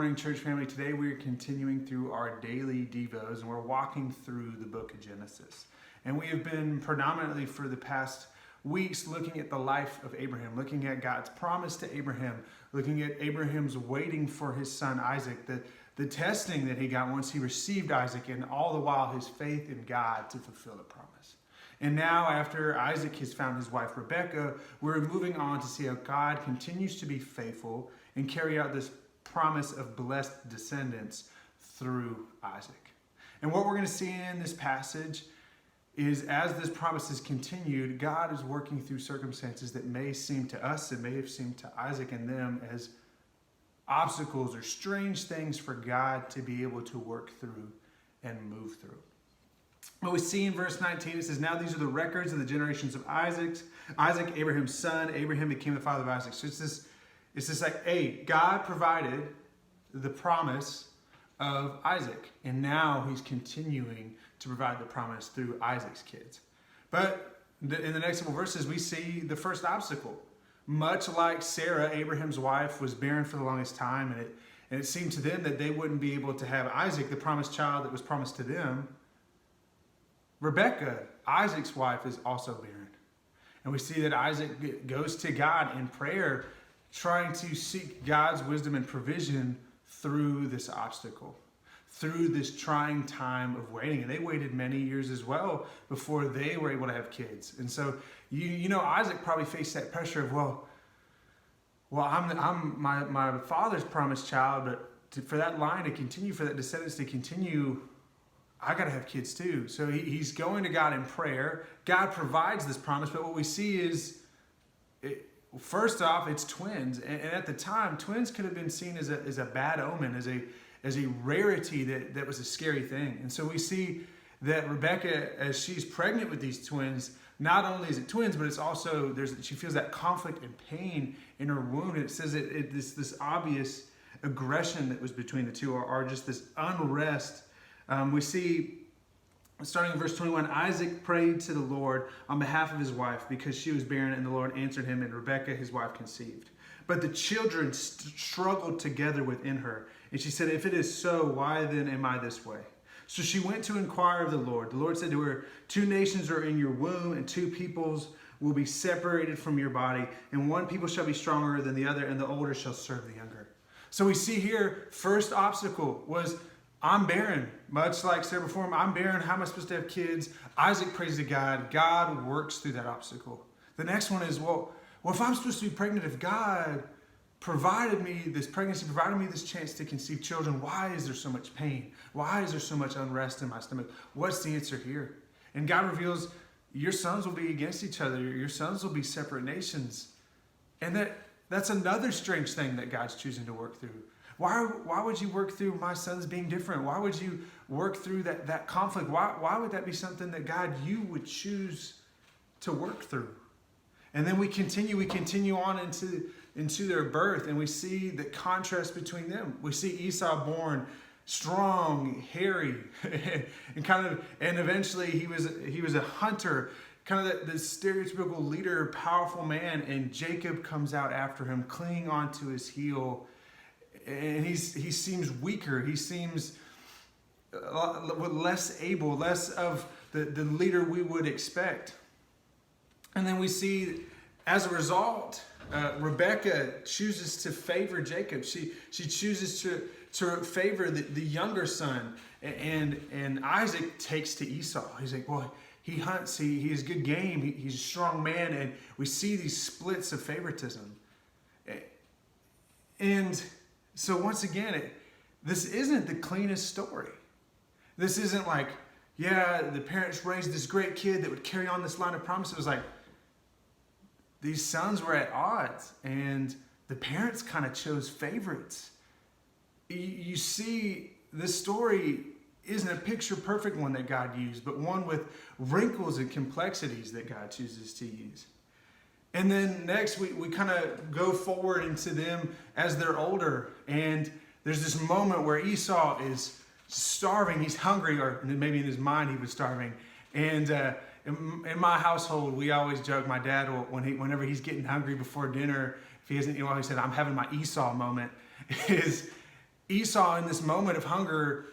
morning, church family. Today we are continuing through our daily Devos, and we're walking through the book of Genesis. And we have been predominantly for the past weeks looking at the life of Abraham, looking at God's promise to Abraham, looking at Abraham's waiting for his son Isaac, the testing that he got once he received Isaac, and all the while his faith in God to fulfill the promise. And now, after Isaac has found his wife Rebekah, we're moving on to see how God continues to be faithful and carry out this promise of blessed descendants through Isaac. And what we're going to see in this passage is, as this promise is continued, God is working through circumstances that may seem to us, and may have seemed to Isaac and them as obstacles or strange things for God to be able to work through and move through. What we see in verse 19, it says, "Now these are the records of the generations of Isaac, Abraham's son. Abraham became the father of Isaac." So it's just like, hey, God provided the promise of Isaac, and now he's continuing to provide the promise through Isaac's kids. But in the next couple verses, we see the first obstacle. Much like Sarah, Abraham's wife, was barren for the longest time, and it seemed to them that they wouldn't be able to have Isaac, the promised child that was promised to them. Rebekah, Isaac's wife, is also barren. And we see that Isaac goes to God in prayer, trying to seek God's wisdom and provision through this obstacle, through this trying time of waiting. And they waited many years as well before they were able to have kids. And so, you know, Isaac probably faced that pressure of, well, I'm my father's promised child, but for that line to continue, for that descendants to continue, I got to have kids too. So he's going to God in prayer. God provides this promise, but what we see is, first off, it's twins. And at the time, twins could have been seen as a bad omen, as a rarity that was a scary thing. And so we see that Rebekah, as she's pregnant with these twins, not only is it twins, but it's also, she feels that conflict and pain in her womb. And it says this obvious aggression that was between the two, or just this unrest. We see, starting in verse 21, Isaac prayed to the Lord on behalf of his wife because she was barren, and the Lord answered him, and Rebekah, his wife, conceived. But the children struggled together within her, and she said, "If it is so, why then am I this way?" So she went to inquire of the Lord. The Lord said to her, "Two nations are in your womb, and two peoples will be separated from your body, and one people shall be stronger than the other, and the older shall serve the younger." So we see here, first obstacle was, I'm barren. Much like Sarah before him, I'm barren. How am I supposed to have kids? Isaac prays to God. God works through that obstacle. The next one is, well, if I'm supposed to be pregnant, if God provided me this pregnancy, provided me this chance to conceive children, why is there so much pain? Why is there so much unrest in my stomach? What's the answer here? And God reveals, your sons will be against each other. Your sons will be separate nations. And that's another strange thing that God's choosing to work through. Why would you work through my sons being different? Why would you work through that conflict? Why would that be something that God, you would choose to work through? And then we continue on into their birth, and we see the contrast between them. We see Esau born strong, hairy, and eventually he was a hunter, kind of the stereotypical leader, powerful man, and Jacob comes out after him, clinging onto his heel. And he seems weaker. He seems less able, less of the leader we would expect. And then we see, as a result, Rebekah chooses to favor Jacob. She chooses to favor the younger son. And Isaac takes to Esau. He's like, well, he hunts. He has good game. He's a strong man. And we see these splits of favoritism. And so once again, this isn't the cleanest story. This isn't like, yeah, the parents raised this great kid that would carry on this line of promise. It was like, these sons were at odds, and the parents kind of chose favorites. You see, this story isn't a picture-perfect one that God used, but one with wrinkles and complexities that God chooses to use. And then next, we kind of go forward into them as they're older. And there's this moment where Esau is starving. He's hungry, or maybe in his mind he was starving. And in my household, we always joke, my dad, whenever he's getting hungry before dinner, if he isn't, he said, "I'm having my Esau moment," is Esau, in this moment of hunger,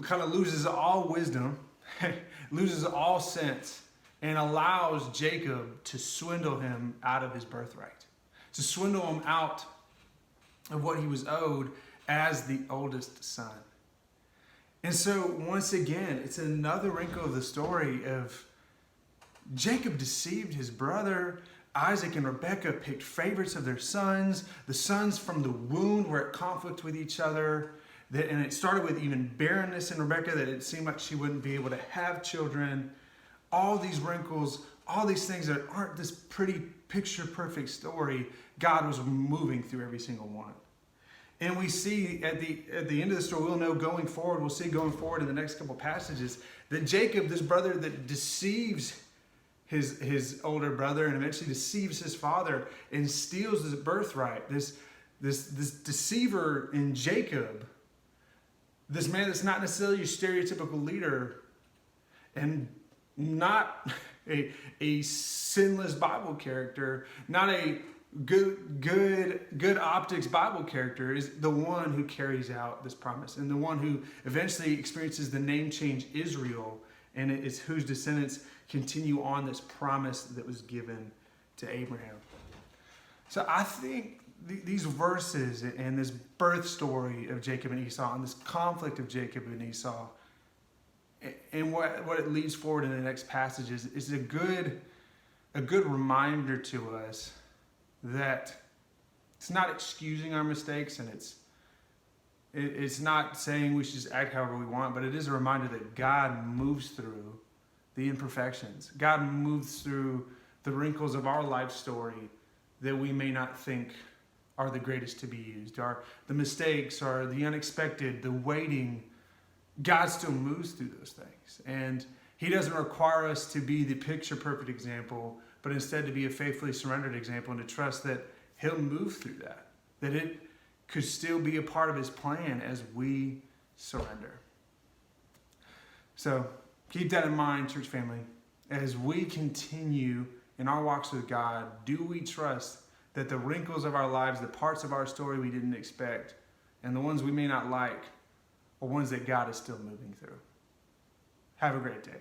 kind of loses all wisdom, loses all sense, and allows Jacob to swindle him out of his birthright, to swindle him out of what he was owed as the oldest son. And so, once again, it's another wrinkle of the story of Jacob deceived his brother. Isaac and Rebekah picked favorites of their sons. The sons from the womb were at conflict with each other. And it started with even barrenness in Rebekah, that it seemed like she wouldn't be able to have children. All these wrinkles, all these things that aren't this pretty picture-perfect story, God was moving through every single one. And we see at the end of the story, we'll see going forward in the next couple passages, that Jacob, this brother that deceives his older brother and eventually deceives his father and steals his birthright, this deceiver in Jacob, this man that's not necessarily your stereotypical leader and not a sinless Bible character, not a good optics Bible character, is the one who carries out this promise and the one who eventually experiences the name change Israel, and it is whose descendants continue on this promise that was given to Abraham. So I think these verses and this birth story of Jacob and Esau and this conflict of Jacob and Esau and what it leads forward in the next passages is a good reminder to us that it's not excusing our mistakes, and it's not saying we should just act however we want, but it is a reminder that God moves through the imperfections. God moves through the wrinkles of our life story that we may not think are the greatest to be used, or the mistakes, or the unexpected, the waiting. God still moves through those things. And he doesn't require us to be the picture-perfect example, but instead to be a faithfully surrendered example and to trust that he'll move through that it could still be a part of his plan as we surrender. So keep that in mind, church family. As we continue in our walks with God, do we trust that the wrinkles of our lives, the parts of our story we didn't expect, and the ones we may not like, are ones that God is still moving through? Have a great day.